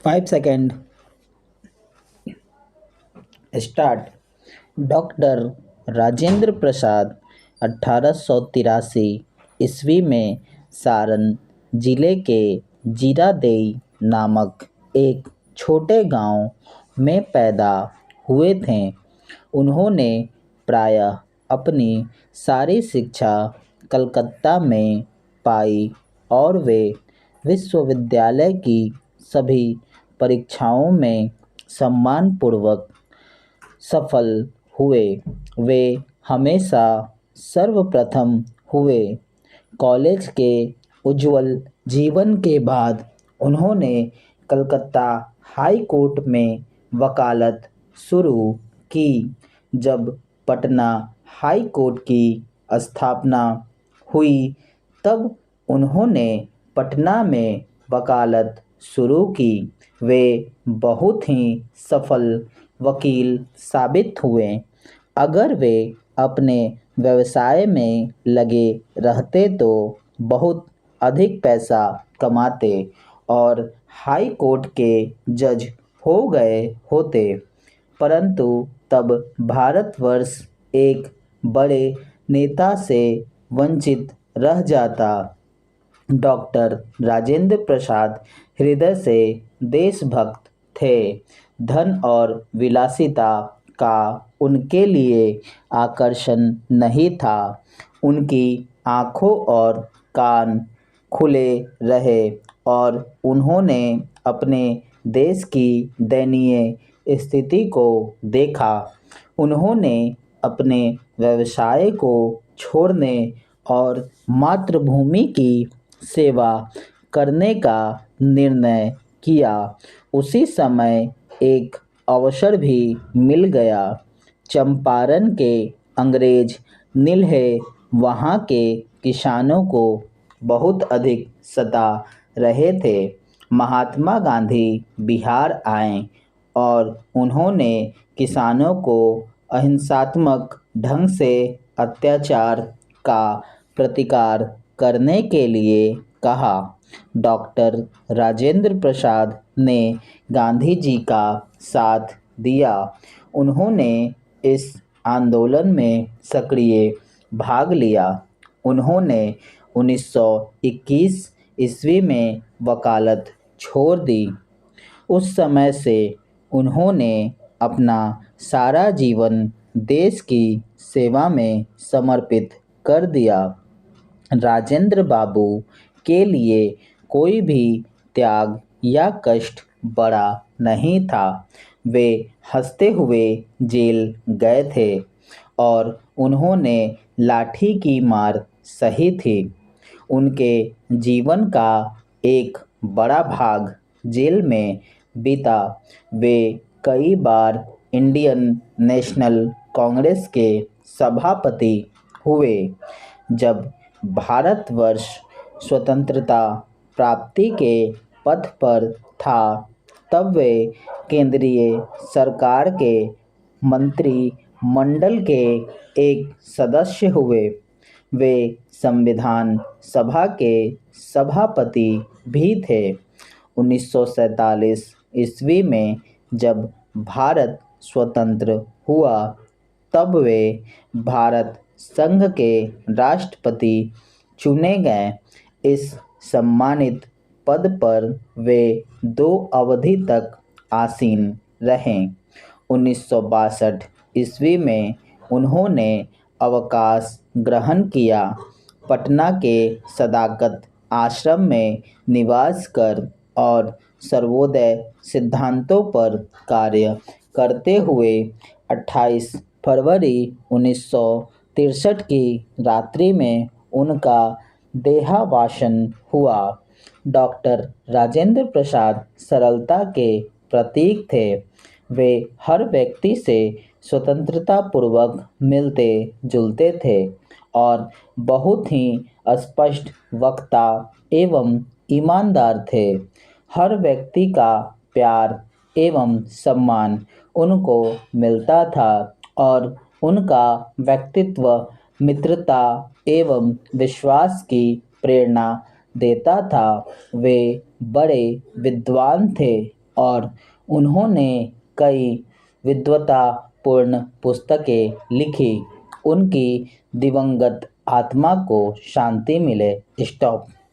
5 second start. Doctor Rajendra Prasad 1883 ईस्वी में सारण जिले के जीरादेई नामक एक छोटे गांव में पैदा हुए थे। उन्होंने प्रायः अपनी सारी शिक्षा कलकत्ता में पाई और वे विश्वविद्यालय की सभी परीक्षाओं में सम्मानपूर्वक सफल हुए। वे हमेशा सर्वप्रथम हुए। कॉलेज के उज्ज्वल जीवन के बाद उन्होंने कलकत्ता हाई कोर्ट में वकालत शुरू की। जब पटना हाई कोर्ट की स्थापना हुई तब उन्होंने पटना में वकालत शुरू की। वे बहुत ही सफल वकील साबित हुए। अगर वे अपने व्यवसाय में लगे रहते तो बहुत अधिक पैसा कमाते और हाई कोर्ट के जज हो गए होते, परंतु तब भारतवर्ष एक बड़े नेता से वंचित रह जाता। डॉक्टर राजेंद्र प्रसाद हृदय से देशभक्त थे। धन और विलासिता का उनके लिए आकर्षण नहीं था। उनकी आँखों और कान खुले रहे और उन्होंने अपने देश की दयनीय स्थिति को देखा। उन्होंने अपने व्यवसाय को छोड़ने और मातृभूमि की सेवा करने का निर्णय किया। उसी समय एक अवसर भी मिल गया। चंपारण के अंग्रेज नीलहे वहाँ के किसानों को बहुत अधिक सता रहे थे। महात्मा गांधी बिहार आए और उन्होंने किसानों को अहिंसात्मक ढंग से अत्याचार का प्रतिकार करने के लिए कहा। डॉक्टर राजेंद्र प्रसाद ने गांधी जी का साथ दिया। उन्होंने इस आंदोलन में सक्रिय भाग लिया। उन्होंने 1921 ईस्वी में वकालत छोड़ दी। उस समय से उन्होंने अपना सारा जीवन देश की सेवा में समर्पित कर दिया। राजेंद्र बाबू के लिए कोई भी त्याग या कष्ट बड़ा नहीं था। वे हंसते हुए जेल गए थे और उन्होंने लाठी की मार सही थी। उनके जीवन का एक बड़ा भाग जेल में बीता। वे कई बार इंडियन नेशनल कांग्रेस के सभापति हुए। जब भारतवर्ष स्वतंत्रता प्राप्ति के पथ पर था तब वे केंद्रीय सरकार के मंत्रिमंडल के एक सदस्य हुए। वे संविधान सभा के सभापति भी थे। 1947 ईस्वी में जब भारत स्वतंत्र हुआ तब वे भारत संघ के राष्ट्रपति चुने गए। इस सम्मानित पद पर वे 2 अवधि तक आसीन रहे। 1962 ईस्वी में उन्होंने अवकाश ग्रहण किया। पटना के सदाकत आश्रम में निवास कर और सर्वोदय सिद्धांतों पर कार्य करते हुए 28 फरवरी 1963 की रात्रि में उनका देहावसान हुआ। डॉक्टर राजेंद्र प्रसाद सरलता के प्रतीक थे। वे हर व्यक्ति से स्वतंत्रता पूर्वक मिलते जुलते थे और बहुत ही स्पष्ट वक्ता एवं ईमानदार थे। हर व्यक्ति का प्यार एवं सम्मान उनको मिलता था और उनका व्यक्तित्व मित्रता एवं विश्वास की प्रेरणा देता था। वे बड़े विद्वान थे और उन्होंने कई विद्वतापूर्ण पुस्तकें लिखी। उनकी दिवंगत आत्मा को शांति मिले। स्टॉप।